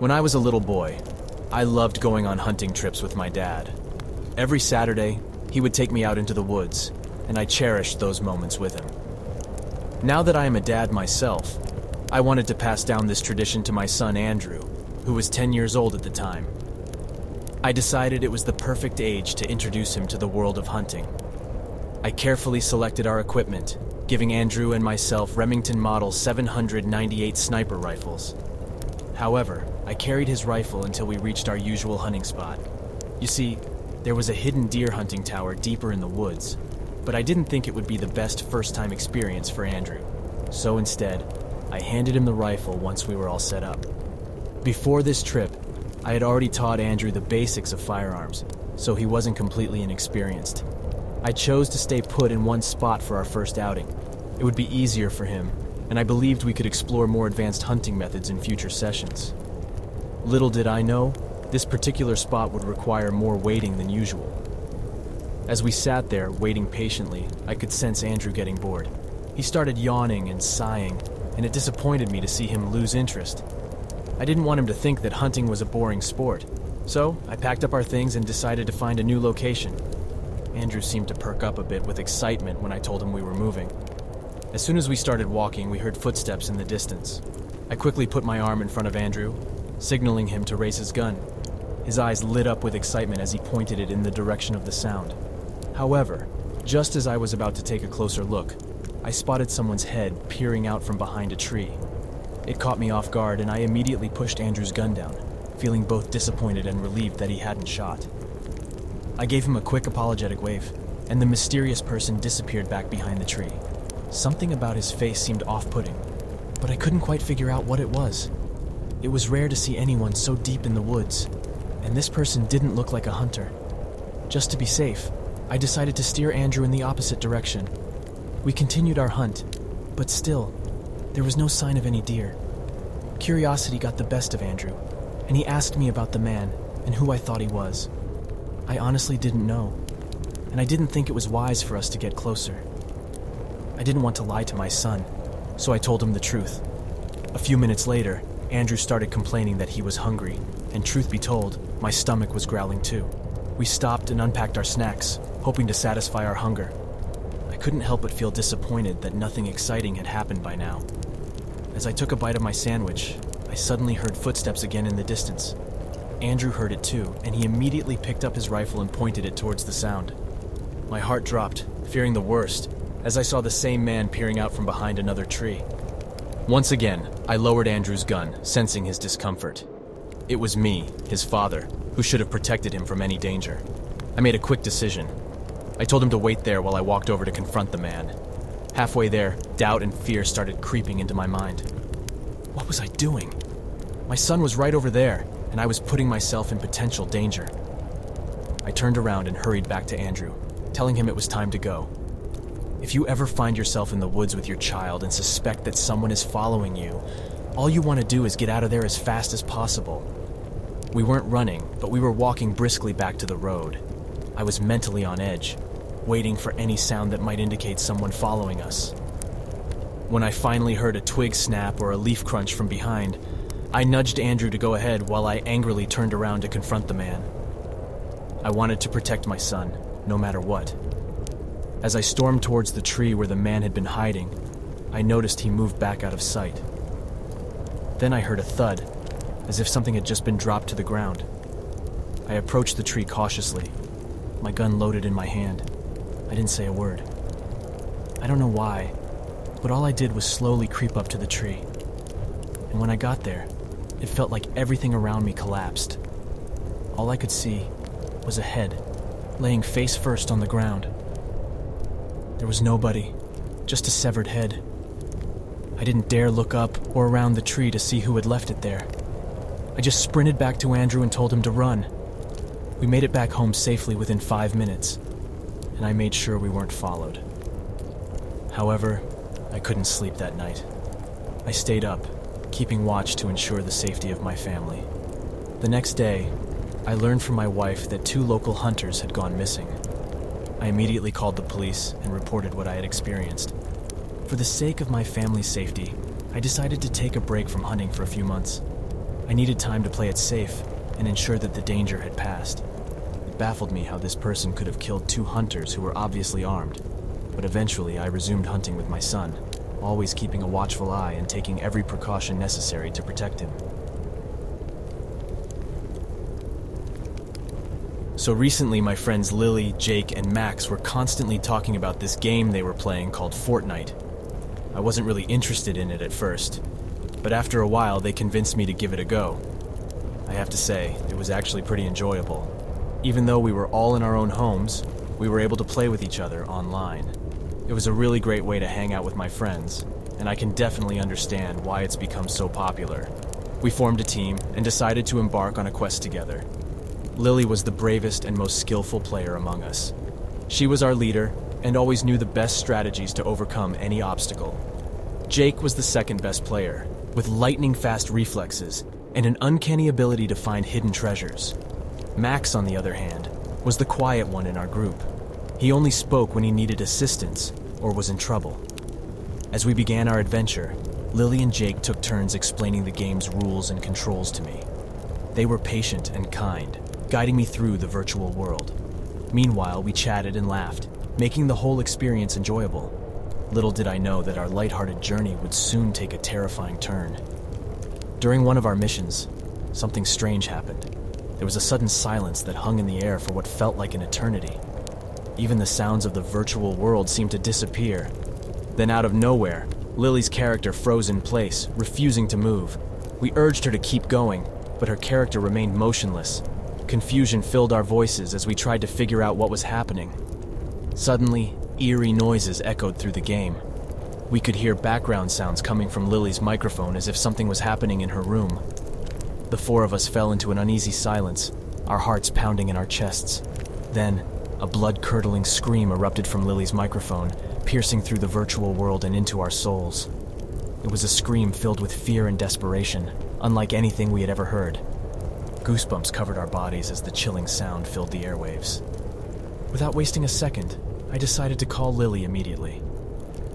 When I was a little boy, I loved going on hunting trips with my dad. Every Saturday, he would take me out into the woods, and I cherished those moments with him. Now that I am a dad myself, I wanted to pass down this tradition to my son Andrew, who was 10 years old at the time. I decided it was the perfect age to introduce him to the world of hunting. I carefully selected our equipment, giving Andrew and myself Remington Model 798 sniper rifles. However, I carried his rifle until we reached our usual hunting spot. You see, there was a hidden deer hunting tower deeper in the woods, but I didn't think it would be the best first-time experience for Andrew. So instead, I handed him the rifle once we were all set up. Before this trip, I had already taught Andrew the basics of firearms, so he wasn't completely inexperienced. I chose to stay put in one spot for our first outing. It would be easier for him, and I believed we could explore more advanced hunting methods in future sessions. Little did I know, this particular spot would require more waiting than usual. As we sat there, waiting patiently, I could sense Andrew getting bored. He started yawning and sighing, and it disappointed me to see him lose interest. I didn't want him to think that hunting was a boring sport, so I packed up our things and decided to find a new location. Andrew seemed to perk up a bit with excitement when I told him we were moving. As soon as we started walking, we heard footsteps in the distance. I quickly put my arm in front of Andrew, signaling him to raise his gun. His eyes lit up with excitement as he pointed it in the direction of the sound. However, just as I was about to take a closer look, I spotted someone's head peering out from behind a tree. It caught me off guard, and I immediately pushed Andrew's gun down, feeling both disappointed and relieved that he hadn't shot. I gave him a quick apologetic wave, and the mysterious person disappeared back behind the tree. Something about his face seemed off-putting, but I couldn't quite figure out what it was. It was rare to see anyone so deep in the woods, and this person didn't look like a hunter. Just to be safe, I decided to steer Andrew in the opposite direction. We continued our hunt, but still, there was no sign of any deer. Curiosity got the best of Andrew, and he asked me about the man and who I thought he was. I honestly didn't know, and I didn't think it was wise for us to get closer. I didn't want to lie to my son, so I told him the truth. A few minutes later, Andrew started complaining that he was hungry, and truth be told, my stomach was growling too. We stopped and unpacked our snacks, hoping to satisfy our hunger. I couldn't help but feel disappointed that nothing exciting had happened by now. As I took a bite of my sandwich, I suddenly heard footsteps again in the distance. Andrew heard it too, and he immediately picked up his rifle and pointed it towards the sound. My heart dropped, fearing the worst, as I saw the same man peering out from behind another tree. Once again, I lowered Andrew's gun, sensing his discomfort. It was me, his father, who should have protected him from any danger. I made a quick decision. I told him to wait there while I walked over to confront the man. Halfway there, doubt and fear started creeping into my mind. What was I doing? My son was right over there, and I was putting myself in potential danger. I turned around and hurried back to Andrew, telling him it was time to go. If you ever find yourself in the woods with your child and suspect that someone is following you, all you want to do is get out of there as fast as possible. We weren't running, but we were walking briskly back to the road. I was mentally on edge, waiting for any sound that might indicate someone following us. When I finally heard a twig snap or a leaf crunch from behind, I nudged Andrew to go ahead while I angrily turned around to confront the man. I wanted to protect my son, no matter what. As I stormed towards the tree where the man had been hiding, I noticed he moved back out of sight. Then I heard a thud, as if something had just been dropped to the ground. I approached the tree cautiously, my gun loaded in my hand. I didn't say a word. I don't know why, but all I did was slowly creep up to the tree. And when I got there, it felt like everything around me collapsed. All I could see was a head, laying face first on the ground. There was nobody, just a severed head. I didn't dare look up or around the tree to see who had left it there. I just sprinted back to Andrew and told him to run. We made it back home safely within 5 minutes, and I made sure we weren't followed. However, I couldn't sleep that night. I stayed up, keeping watch to ensure the safety of my family. The next day, I learned from my wife that 2 local hunters had gone missing. I immediately called the police and reported what I had experienced. For the sake of my family's safety, I decided to take a break from hunting for a few months. I needed time to play it safe and ensure that the danger had passed. It baffled me how this person could have killed 2 hunters who were obviously armed, but eventually I resumed hunting with my son, always keeping a watchful eye and taking every precaution necessary to protect him. So recently, my friends Lily, Jake, and Max were constantly talking about this game they were playing called Fortnite. I wasn't really interested in it at first, but after a while they convinced me to give it a go. I have to say, it was actually pretty enjoyable. Even though we were all in our own homes, we were able to play with each other online. It was a really great way to hang out with my friends, and I can definitely understand why it's become so popular. We formed a team and decided to embark on a quest together. Lily was the bravest and most skillful player among us. She was our leader and always knew the best strategies to overcome any obstacle. Jake was the second best player, with lightning-fast reflexes and an uncanny ability to find hidden treasures. Max, on the other hand, was the quiet one in our group. He only spoke when he needed assistance or was in trouble. As we began our adventure, Lily and Jake took turns explaining the game's rules and controls to me. They were patient and kind, guiding me through the virtual world. Meanwhile, we chatted and laughed, making the whole experience enjoyable. Little did I know that our lighthearted journey would soon take a terrifying turn. During one of our missions, something strange happened. There was a sudden silence that hung in the air for what felt like an eternity. Even the sounds of the virtual world seemed to disappear. Then out of nowhere, Lily's character froze in place, refusing to move. We urged her to keep going, but her character remained motionless. Confusion filled our voices as we tried to figure out what was happening. Suddenly, eerie noises echoed through the game. We could hear background sounds coming from Lily's microphone as if something was happening in her room. The 4 of us fell into an uneasy silence, our hearts pounding in our chests. Then, a blood-curdling scream erupted from Lily's microphone, piercing through the virtual world and into our souls. It was a scream filled with fear and desperation, unlike anything we had ever heard. Goosebumps covered our bodies as the chilling sound filled the airwaves. Without wasting a second, I decided to call Lily immediately.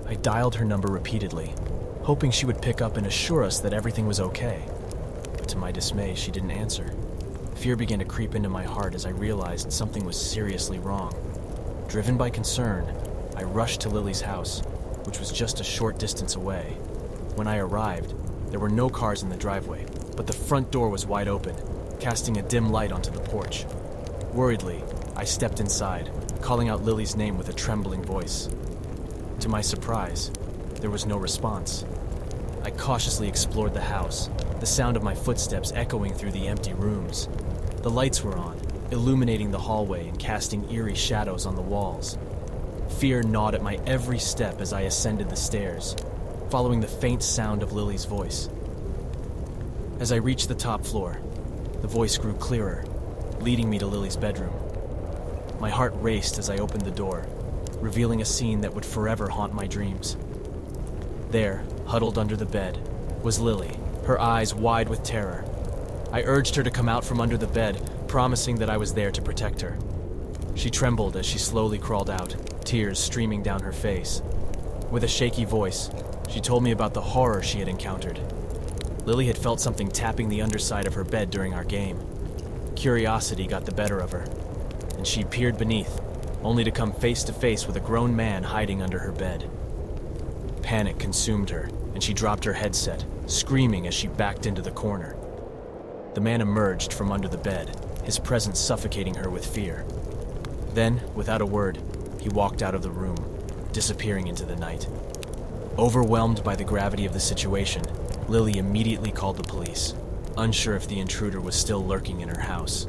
I dialed her number repeatedly, hoping she would pick up and assure us that everything was okay. But to my dismay, she didn't answer. Fear began to creep into my heart as I realized something was seriously wrong. Driven by concern, I rushed to Lily's house, which was just a short distance away. When I arrived, there were no cars in the driveway, but the front door was wide open, casting a dim light onto the porch. Worriedly, I stepped inside, calling out Lily's name with a trembling voice. To my surprise, there was no response. I cautiously explored the house, the sound of my footsteps echoing through the empty rooms. The lights were on, illuminating the hallway and casting eerie shadows on the walls. Fear gnawed at my every step as I ascended the stairs, following the faint sound of Lily's voice. As I reached the top floor, the voice grew clearer, leading me to Lily's bedroom. My heart raced as I opened the door, revealing a scene that would forever haunt my dreams. There, huddled under the bed, was Lily, her eyes wide with terror. I urged her to come out from under the bed, promising that I was there to protect her. She trembled as she slowly crawled out, tears streaming down her face. With a shaky voice, she told me about the horror she had encountered. Lily had felt something tapping the underside of her bed during our game. Curiosity got the better of her, and she peered beneath, only to come face to face with a grown man hiding under her bed. Panic consumed her, and she dropped her headset, screaming as she backed into the corner. The man emerged from under the bed, his presence suffocating her with fear. Then, without a word, he walked out of the room, disappearing into the night. Overwhelmed by the gravity of the situation, Lily immediately called the police, unsure if the intruder was still lurking in her house.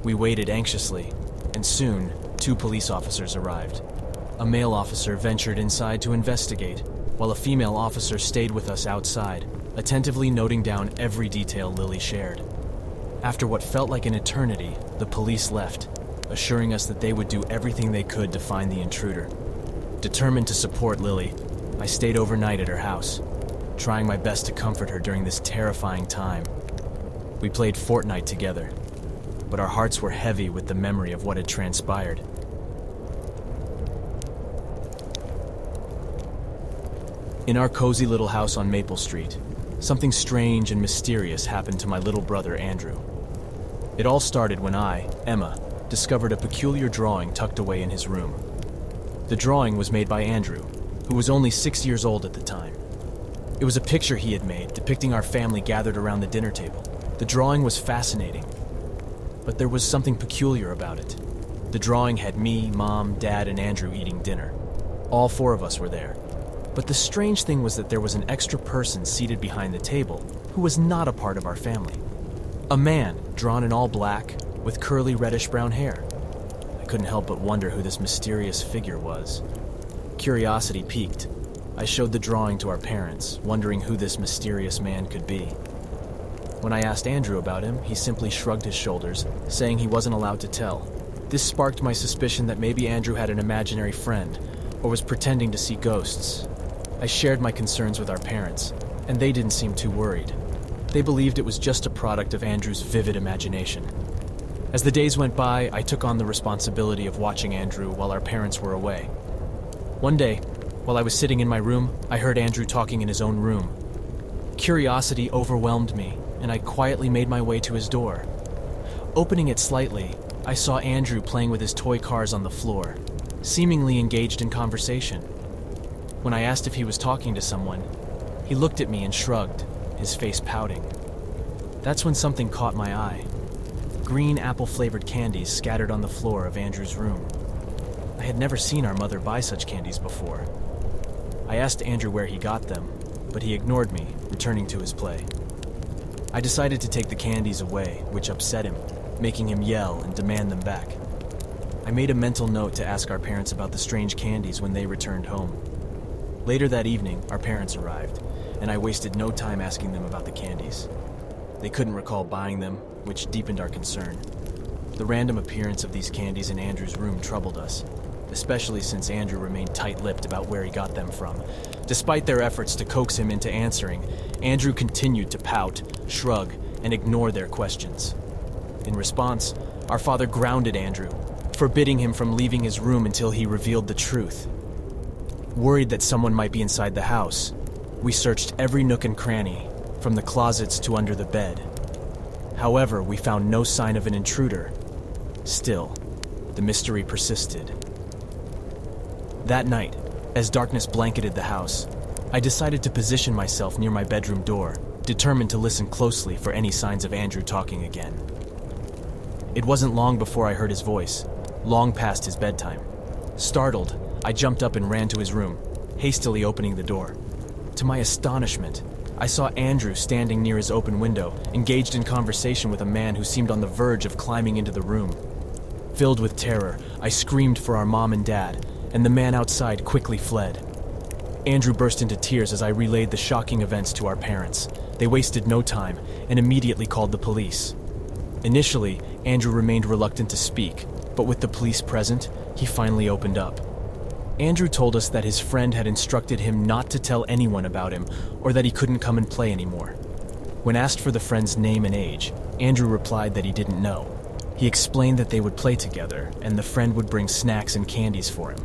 We waited anxiously, and soon, 2 police officers arrived. A male officer ventured inside to investigate, while a female officer stayed with us outside, attentively noting down every detail Lily shared. After what felt like an eternity, the police left, assuring us that they would do everything they could to find the intruder. Determined to support Lily, I stayed overnight at her house, trying my best to comfort her during this terrifying time. We played Fortnite together, but our hearts were heavy with the memory of what had transpired. In our cozy little house on Maple Street, something strange and mysterious happened to my little brother Andrew. It all started when I, Emma, discovered a peculiar drawing tucked away in his room. The drawing was made by Andrew, who was only 6 years old at the time. It was a picture he had made depicting our family gathered around the dinner table. The drawing was fascinating, but there was something peculiar about it. The drawing had me, Mom, Dad, and Andrew eating dinner. All four of us were there. But the strange thing was that there was an extra person seated behind the table who was not a part of our family. A man, drawn in all black, with curly reddish-brown hair. I couldn't help but wonder who this mysterious figure was. Curiosity piqued. I showed the drawing to our parents, wondering who this mysterious man could be. When I asked Andrew about him, he simply shrugged his shoulders, saying he wasn't allowed to tell. This sparked my suspicion that maybe Andrew had an imaginary friend, or was pretending to see ghosts. I shared my concerns with our parents, and they didn't seem too worried. They believed it was just a product of Andrew's vivid imagination. As the days went by, I took on the responsibility of watching Andrew while our parents were away. One day, while I was sitting in my room, I heard Andrew talking in his own room. Curiosity overwhelmed me, and I quietly made my way to his door. Opening it slightly, I saw Andrew playing with his toy cars on the floor, seemingly engaged in conversation. When I asked if he was talking to someone, he looked at me and shrugged, his face pouting. That's when something caught my eye. Green apple-flavored candies scattered on the floor of Andrew's room. I had never seen our mother buy such candies before. I asked Andrew where he got them, but he ignored me, returning to his play. I decided to take the candies away, which upset him, making him yell and demand them back. I made a mental note to ask our parents about the strange candies when they returned home. Later that evening, our parents arrived, and I wasted no time asking them about the candies. They couldn't recall buying them, which deepened our concern. The random appearance of these candies in Andrew's room troubled us, especially since Andrew remained tight-lipped about where he got them from. Despite their efforts to coax him into answering, Andrew continued to pout, shrug, and ignore their questions. In response, our father grounded Andrew, forbidding him from leaving his room until he revealed the truth. Worried that someone might be inside the house, we searched every nook and cranny, from the closets to under the bed. However, we found no sign of an intruder. Still, the mystery persisted. That night, as darkness blanketed the house, I decided to position myself near my bedroom door, determined to listen closely for any signs of Andrew talking again. It wasn't long before I heard his voice, long past his bedtime. Startled, I jumped up and ran to his room, hastily opening the door. To my astonishment, I saw Andrew standing near his open window, engaged in conversation with a man who seemed on the verge of climbing into the room. Filled with terror, I screamed for our mom and dad, and the man outside quickly fled. Andrew burst into tears as I relayed the shocking events to our parents. They wasted no time and immediately called the police. Initially, Andrew remained reluctant to speak, but with the police present, he finally opened up. Andrew told us that his friend had instructed him not to tell anyone about him or that he couldn't come and play anymore. When asked for the friend's name and age, Andrew replied that he didn't know. He explained that they would play together and the friend would bring snacks and candies for him.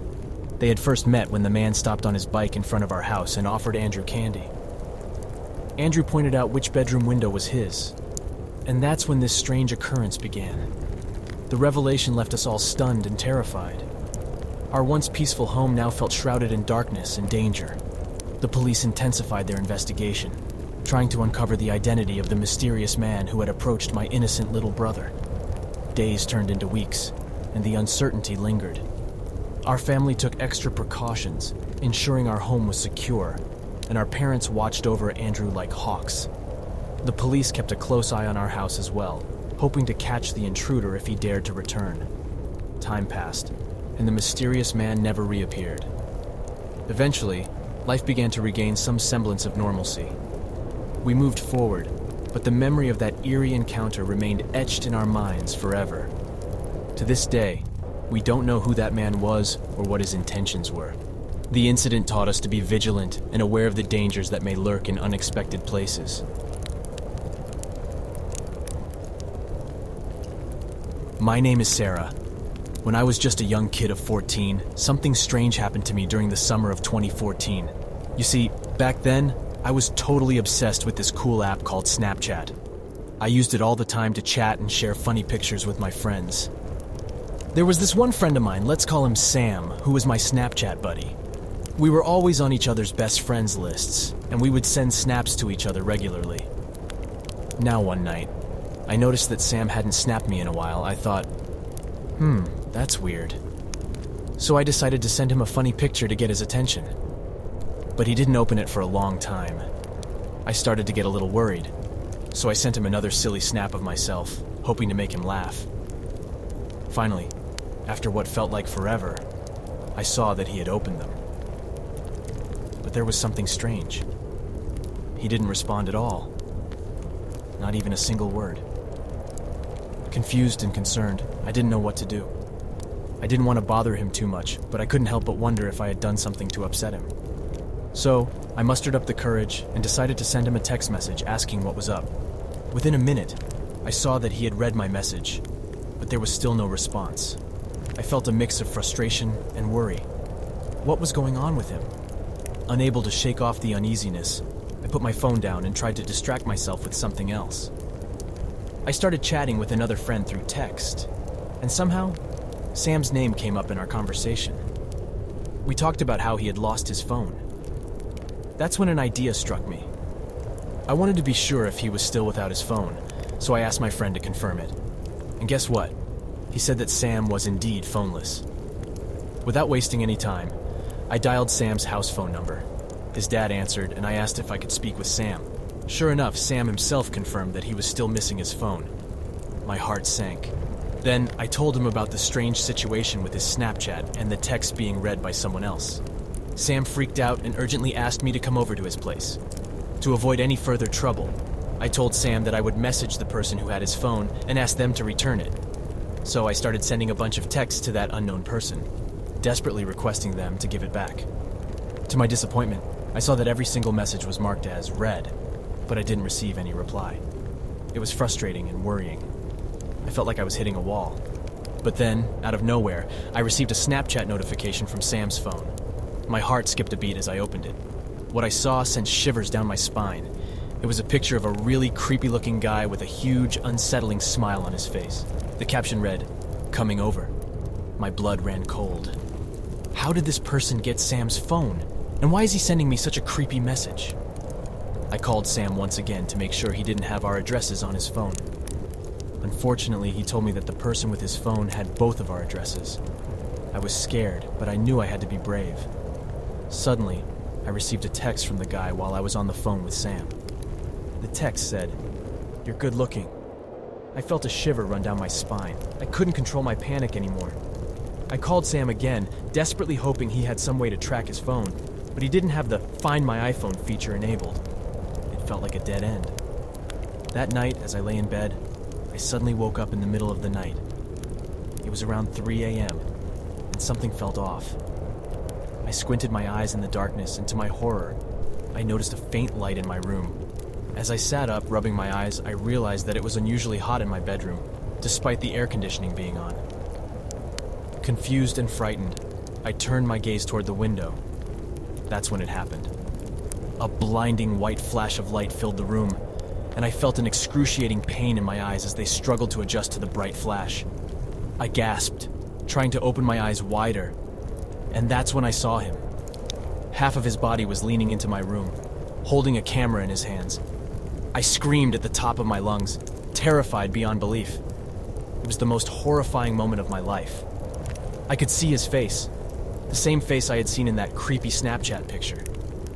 They had first met when the man stopped on his bike in front of our house and offered Andrew candy. Andrew pointed out which bedroom window was his, and that's when this strange occurrence began. The revelation left us all stunned and terrified. Our once peaceful home now felt shrouded in darkness and danger. The police intensified their investigation, trying to uncover the identity of the mysterious man who had approached my innocent little brother. Days turned into weeks, and the uncertainty lingered. Our family took extra precautions, ensuring our home was secure, and our parents watched over Andrew like hawks. The police kept a close eye on our house as well, hoping to catch the intruder if he dared to return. Time passed, and the mysterious man never reappeared. Eventually, life began to regain some semblance of normalcy. We moved forward, but the memory of that eerie encounter remained etched in our minds forever. To this day, we don't know who that man was or what his intentions were. The incident taught us to be vigilant and aware of the dangers that may lurk in unexpected places. My name is Sarah. When I was just a young kid of 14, something strange happened to me during the summer of 2014. You see, back then, I was totally obsessed with this cool app called Snapchat. I used it all the time to chat and share funny pictures with my friends. There was this one friend of mine, let's call him Sam, who was my Snapchat buddy. We were always on each other's best friends lists, and we would send snaps to each other regularly. Now one night, I noticed that Sam hadn't snapped me in a while. I thought, that's weird. So I decided to send him a funny picture to get his attention. But he didn't open it for a long time. I started to get a little worried, so I sent him another silly snap of myself, hoping to make him laugh. Finally, after what felt like forever, I saw that he had opened them. But there was something strange. He didn't respond at all. Not even a single word. Confused and concerned, I didn't know what to do. I didn't want to bother him too much, but I couldn't help but wonder if I had done something to upset him. So, I mustered up the courage and decided to send him a text message asking what was up. Within a minute, I saw that he had read my message, but there was still no response. I felt a mix of frustration and worry. What was going on with him? Unable to shake off the uneasiness, I put my phone down and tried to distract myself with something else. I started chatting with another friend through text, and somehow, Sam's name came up in our conversation. We talked about how he had lost his phone. That's when an idea struck me. I wanted to be sure if he was still without his phone, so I asked my friend to confirm it. And guess what? He said that Sam was indeed phoneless. Without wasting any time, I dialed Sam's house phone number. His dad answered, and I asked if I could speak with Sam. Sure enough, Sam himself confirmed that he was still missing his phone. My heart sank. Then I told him about the strange situation with his Snapchat and the text being read by someone else. Sam freaked out and urgently asked me to come over to his place. To avoid any further trouble, I told Sam that I would message the person who had his phone and ask them to return it. So I started sending a bunch of texts to that unknown person, desperately requesting them to give it back. To my disappointment, I saw that every single message was marked as read, but I didn't receive any reply. It was frustrating and worrying. I felt like I was hitting a wall. But then, out of nowhere, I received a Snapchat notification from Sam's phone. My heart skipped a beat as I opened it. What I saw sent shivers down my spine. It was a picture of a really creepy-looking guy with a huge, unsettling smile on his face. The caption read, "Coming over." My blood ran cold. How did this person get Sam's phone? And why is he sending me such a creepy message? I called Sam once again to make sure he didn't have our addresses on his phone. Unfortunately, he told me that the person with his phone had both of our addresses. I was scared, but I knew I had to be brave. Suddenly, I received a text from the guy while I was on the phone with Sam. The text said, "You're good looking." I felt a shiver run down my spine. I couldn't control my panic anymore. I called Sam again, desperately hoping he had some way to track his phone, but he didn't have the Find My iPhone feature enabled. It felt like a dead end. That night, as I lay in bed, I suddenly woke up in the middle of the night. It was around 3 a.m., and something felt off. I squinted my eyes in the darkness, and to my horror, I noticed a faint light in my room. As I sat up, rubbing my eyes, I realized that it was unusually hot in my bedroom, despite the air conditioning being on. Confused and frightened, I turned my gaze toward the window. That's when it happened. A blinding white flash of light filled the room, and I felt an excruciating pain in my eyes as they struggled to adjust to the bright flash. I gasped, trying to open my eyes wider, and that's when I saw him. Half of his body was leaning into my room, holding a camera in his hands. I screamed at the top of my lungs, terrified beyond belief. It was the most horrifying moment of my life. I could see his face, the same face I had seen in that creepy Snapchat picture.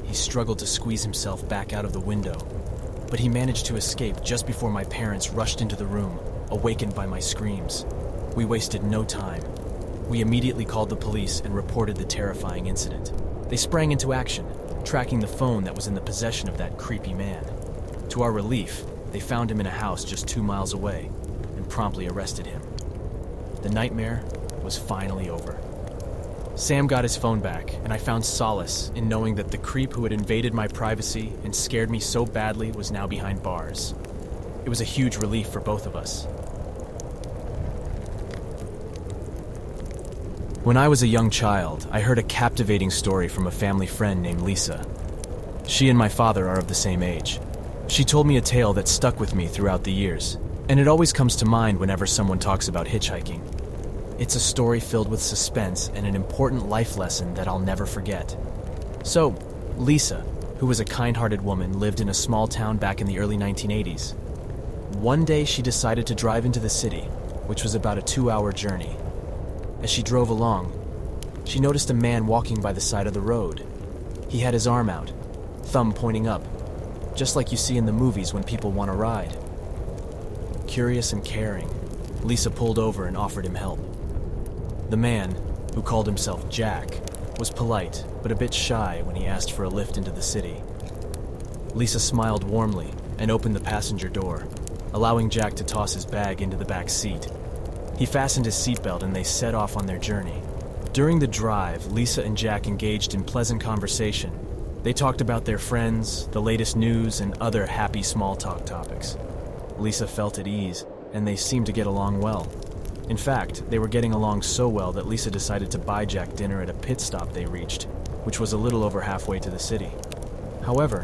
He struggled to squeeze himself back out of the window, but he managed to escape just before my parents rushed into the room, awakened by my screams. We wasted no time. We immediately called the police and reported the terrifying incident. They sprang into action, tracking the phone that was in the possession of that creepy man. To our relief, they found him in a house just 2 miles away and promptly arrested him. The nightmare was finally over. Sam got his phone back, and I found solace in knowing that the creep who had invaded my privacy and scared me so badly was now behind bars. It was a huge relief for both of us. When I was a young child, I heard a captivating story from a family friend named Lisa. She and my father are of the same age. She told me a tale that stuck with me throughout the years, and it always comes to mind whenever someone talks about hitchhiking. It's a story filled with suspense and an important life lesson that I'll never forget. So, Lisa, who was a kind-hearted woman, lived in a small town back in the early 1980s. One day she decided to drive into the city, which was about a 2-hour journey. As she drove along, she noticed a man walking by the side of the road. He had his arm out, thumb pointing up, just like you see in the movies when people want a ride. Curious and caring, Lisa pulled over and offered him help. The man, who called himself Jack, was polite but a bit shy when he asked for a lift into the city. Lisa smiled warmly and opened the passenger door, allowing Jack to toss his bag into the back seat. He fastened his seatbelt and they set off on their journey. During the drive, Lisa and Jack engaged in pleasant conversation. They talked about their friends, the latest news, and other happy small talk topics. Lisa felt at ease, and they seemed to get along well. In fact, they were getting along so well that Lisa decided to buy Jack dinner at a pit stop they reached, which was a little over halfway to the city. However,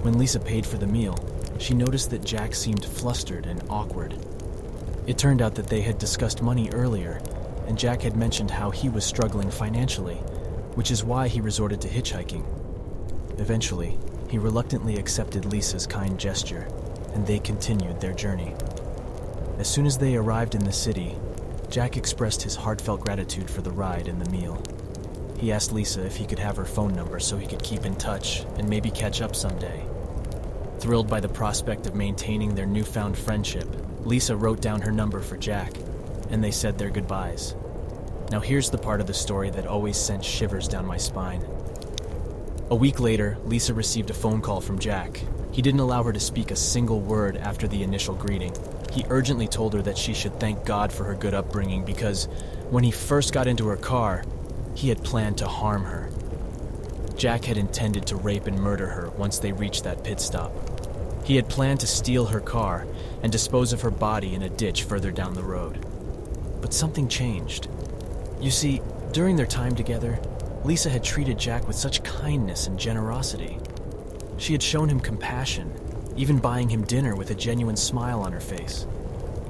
when Lisa paid for the meal, she noticed that Jack seemed flustered and awkward. It turned out that they had discussed money earlier, and Jack had mentioned how he was struggling financially, which is why he resorted to hitchhiking. Eventually, he reluctantly accepted Lisa's kind gesture, and they continued their journey. As soon as they arrived in the city, Jack expressed his heartfelt gratitude for the ride and the meal. He asked Lisa if he could have her phone number so he could keep in touch and maybe catch up someday. Thrilled by the prospect of maintaining their newfound friendship, Lisa wrote down her number for Jack, and they said their goodbyes. Now here's the part of the story that always sent shivers down my spine. A week later, Lisa received a phone call from Jack. He didn't allow her to speak a single word after the initial greeting. He urgently told her that she should thank God for her good upbringing because when he first got into her car, he had planned to harm her. Jack had intended to rape and murder her once they reached that pit stop. He had planned to steal her car and dispose of her body in a ditch further down the road. But something changed. You see, during their time together, Lisa had treated Jack with such kindness and generosity. She had shown him compassion, even buying him dinner with a genuine smile on her face.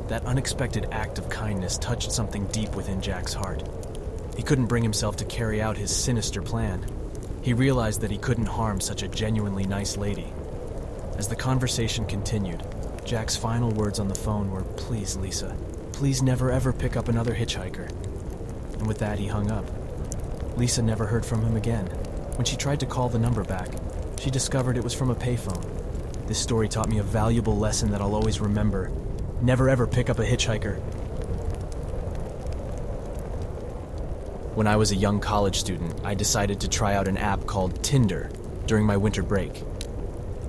That unexpected act of kindness touched something deep within Jack's heart. He couldn't bring himself to carry out his sinister plan. He realized that he couldn't harm such a genuinely nice lady. As the conversation continued, Jack's final words on the phone were, "Please, Lisa, please never ever pick up another hitchhiker." And with that, he hung up. Lisa never heard from him again. When she tried to call the number back, she discovered it was from a payphone. This story taught me a valuable lesson that I'll always remember. Never ever pick up a hitchhiker. When I was a young college student, I decided to try out an app called Tinder during my winter break.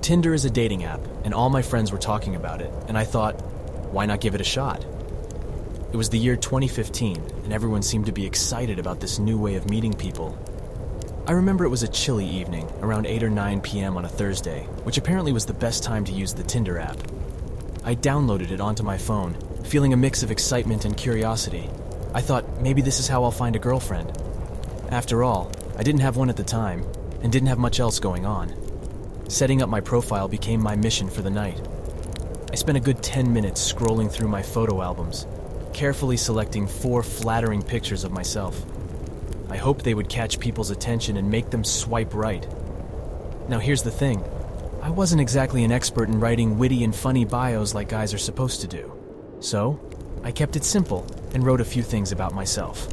Tinder is a dating app, and all my friends were talking about it, and I thought, why not give it a shot? It was the year 2015, and everyone seemed to be excited about this new way of meeting people. I remember it was a chilly evening, around 8 or 9 p.m. on a Thursday, which apparently was the best time to use the Tinder app. I downloaded it onto my phone, feeling a mix of excitement and curiosity. I thought, maybe this is how I'll find a girlfriend. After all, I didn't have one at the time, and didn't have much else going on. Setting up my profile became my mission for the night. I spent a good 10 minutes scrolling through my photo albums, carefully selecting 4 flattering pictures of myself. I hoped they would catch people's attention and make them swipe right. Now here's the thing. I wasn't exactly an expert in writing witty and funny bios like guys are supposed to do. So, I kept it simple and wrote a few things about myself.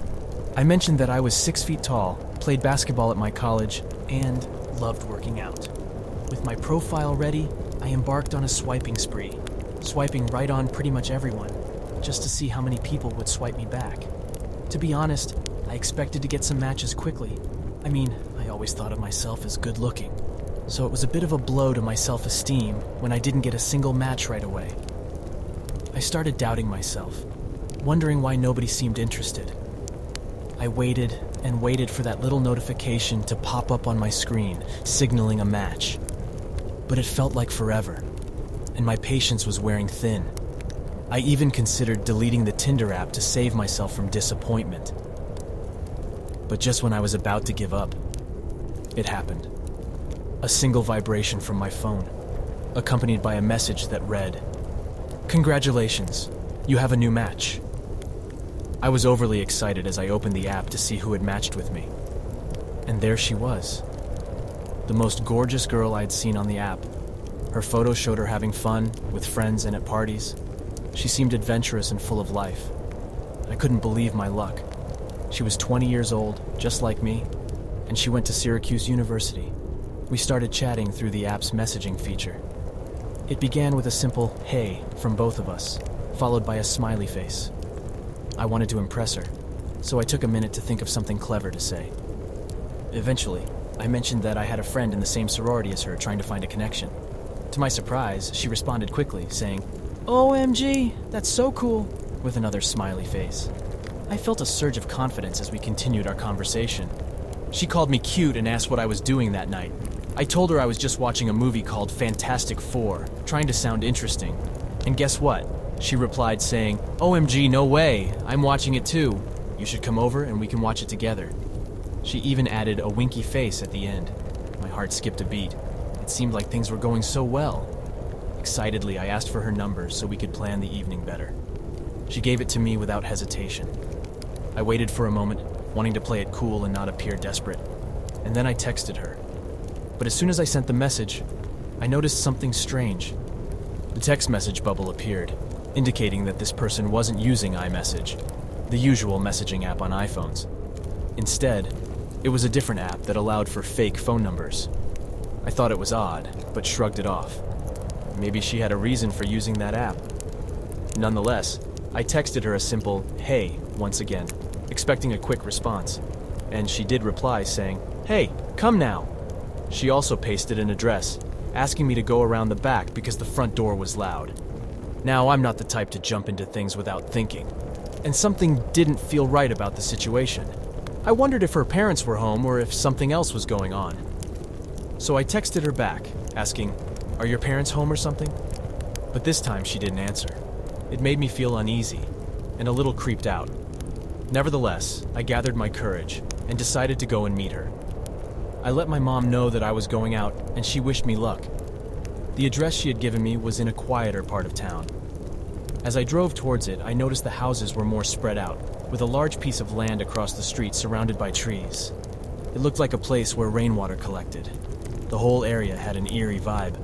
I mentioned that I was 6 feet tall, played basketball at my college, and loved working out. With my profile ready, I embarked on a swiping spree, swiping right on pretty much everyone, just to see how many people would swipe me back. To be honest, I expected to get some matches quickly. I mean, I always thought of myself as good looking, so it was a bit of a blow to my self-esteem when I didn't get a single match right away. I started doubting myself, wondering why nobody seemed interested. I waited and waited for that little notification to pop up on my screen, signaling a match. But it felt like forever, and my patience was wearing thin. I even considered deleting the Tinder app to save myself from disappointment. But just when I was about to give up, it happened. A single vibration from my phone, accompanied by a message that read, "Congratulations, you have a new match." I was overly excited as I opened the app to see who had matched with me. And there she was. The most gorgeous girl I had seen on the app. Her photo showed her having fun, with friends and at parties. She seemed adventurous and full of life. I couldn't believe my luck. She was 20 years old, just like me, and she went to Syracuse University. We started chatting through the app's messaging feature. It began with a simple "hey" from both of us, followed by a smiley face. I wanted to impress her, so I took a minute to think of something clever to say. Eventually, I mentioned that I had a friend in the same sorority as her trying to find a connection. To my surprise, she responded quickly, saying, "OMG, that's so cool," with another smiley face. I felt a surge of confidence as we continued our conversation. She called me cute and asked what I was doing that night. I told her I was just watching a movie called Fantastic Four, trying to sound interesting. And guess what? She replied saying, "OMG, no way, I'm watching it too. You should come over and we can watch it together." She even added a winky face at the end. My heart skipped a beat. It seemed like things were going so well. Excitedly, I asked for her number so we could plan the evening better. She gave it to me without hesitation. I waited for a moment, wanting to play it cool and not appear desperate, and then I texted her. But as soon as I sent the message, I noticed something strange. The text message bubble appeared, indicating that this person wasn't using iMessage, the usual messaging app on iPhones. Instead, it was a different app that allowed for fake phone numbers. I thought it was odd, but shrugged it off. Maybe she had a reason for using that app. Nonetheless, I texted her a simple "hey" once again, expecting a quick response. And she did reply saying, "Hey, come now." She also pasted an address, asking me to go around the back because the front door was loud. Now, I'm not the type to jump into things without thinking, and something didn't feel right about the situation. I wondered if her parents were home or if something else was going on. So I texted her back, asking, "Are your parents home or something?" But this time she didn't answer. It made me feel uneasy and a little creeped out. Nevertheless, I gathered my courage and decided to go and meet her. I let my mom know that I was going out, and she wished me luck. The address she had given me was in a quieter part of town. As I drove towards it, I noticed the houses were more spread out, with a large piece of land across the street surrounded by trees. It looked like a place where rainwater collected. The whole area had an eerie vibe,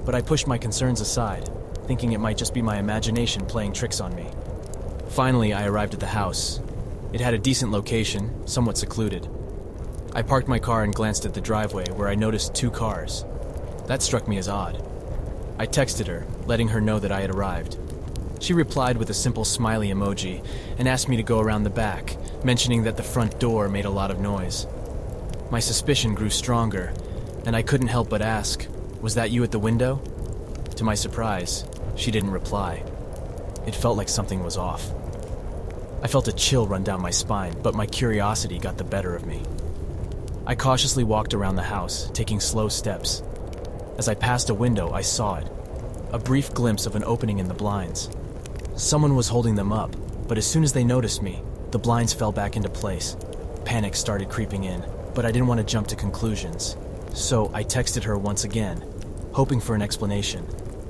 but I pushed my concerns aside, thinking it might just be my imagination playing tricks on me. Finally, I arrived at the house. It had a decent location, somewhat secluded. I parked my car and glanced at the driveway, where I noticed 2 cars. That struck me as odd. I texted her, letting her know that I had arrived. She replied with a simple smiley emoji and asked me to go around the back, mentioning that the front door made a lot of noise. My suspicion grew stronger, and I couldn't help but ask, "Was that you at the window?" To my surprise, she didn't reply. It felt like something was off. I felt a chill run down my spine, but my curiosity got the better of me. I cautiously walked around the house, taking slow steps. As I passed a window, I saw it. A brief glimpse of an opening in the blinds. Someone was holding them up, but as soon as they noticed me, the blinds fell back into place. Panic started creeping in, but I didn't want to jump to conclusions. So I texted her once again, hoping for an explanation,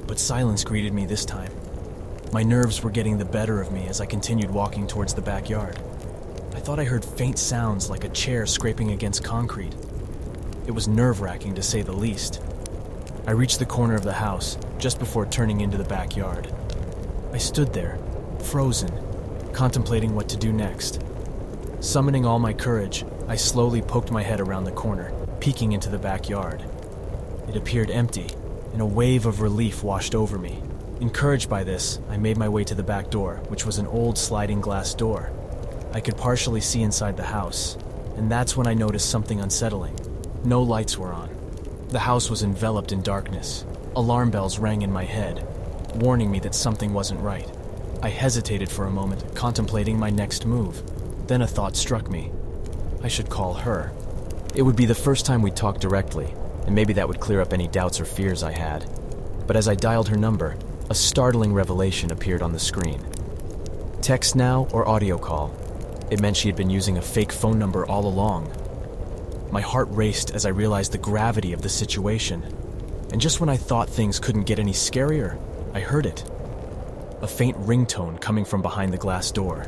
but silence greeted me this time. My nerves were getting the better of me as I continued walking towards the backyard. I thought I heard faint sounds like a chair scraping against concrete. It was nerve-wracking to say the least. I reached the corner of the house just before turning into the backyard. I stood there, frozen, contemplating what to do next. Summoning all my courage, I slowly poked my head around the corner, peeking into the backyard. It appeared empty, and a wave of relief washed over me. Encouraged by this, I made my way to the back door, which was an old sliding glass door. I could partially see inside the house, and that's when I noticed something unsettling. No lights were on. The house was enveloped in darkness. Alarm bells rang in my head, warning me that something wasn't right. I hesitated for a moment, contemplating my next move. Then a thought struck me. I should call her. It would be the first time we talked directly, and maybe that would clear up any doubts or fears I had. But as I dialed her number, a startling revelation appeared on the screen. Text now or audio call. It meant she had been using a fake phone number all along. My heart raced as I realized the gravity of the situation. And just when I thought things couldn't get any scarier, I heard it. A faint ringtone coming from behind the glass door.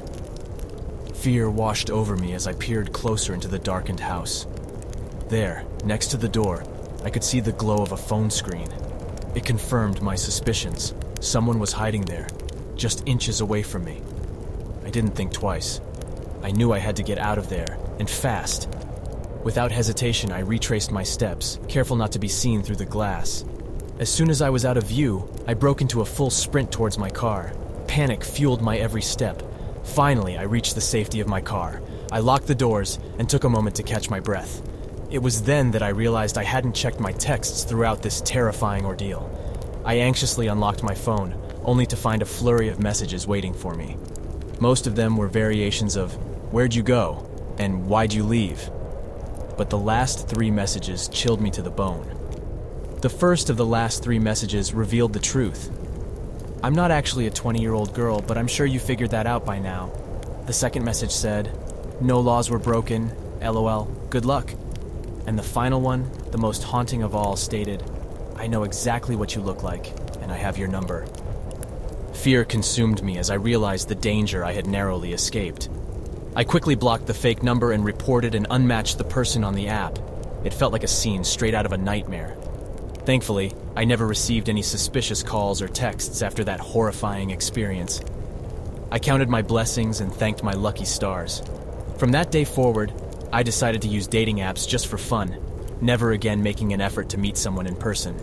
Fear washed over me as I peered closer into the darkened house. There, next to the door, I could see the glow of a phone screen. It confirmed my suspicions. Someone was hiding there, just inches away from me. I didn't think twice. I knew I had to get out of there, and fast. Without hesitation, I retraced my steps, careful not to be seen through the glass. As soon as I was out of view, I broke into a full sprint towards my car. Panic fueled my every step. Finally, I reached the safety of my car. I locked the doors and took a moment to catch my breath. It was then that I realized I hadn't checked my texts throughout this terrifying ordeal. I anxiously unlocked my phone, only to find a flurry of messages waiting for me. Most of them were variations of, "Where'd you go?" and "Why'd you leave?" But the last 3 messages chilled me to the bone. The first of the last 3 messages revealed the truth. "I'm not actually a 20-year-old girl, but I'm sure you figured that out by now." The second message said, "No laws were broken, LOL, good luck." And the final one, the most haunting of all, stated, "I know exactly what you look like, and I have your number." Fear consumed me as I realized the danger I had narrowly escaped. I quickly blocked the fake number and reported and unmatched the person on the app. It felt like a scene straight out of a nightmare. Thankfully, I never received any suspicious calls or texts after that horrifying experience. I counted my blessings and thanked my lucky stars. From that day forward, I decided to use dating apps just for fun, never again making an effort to meet someone in person.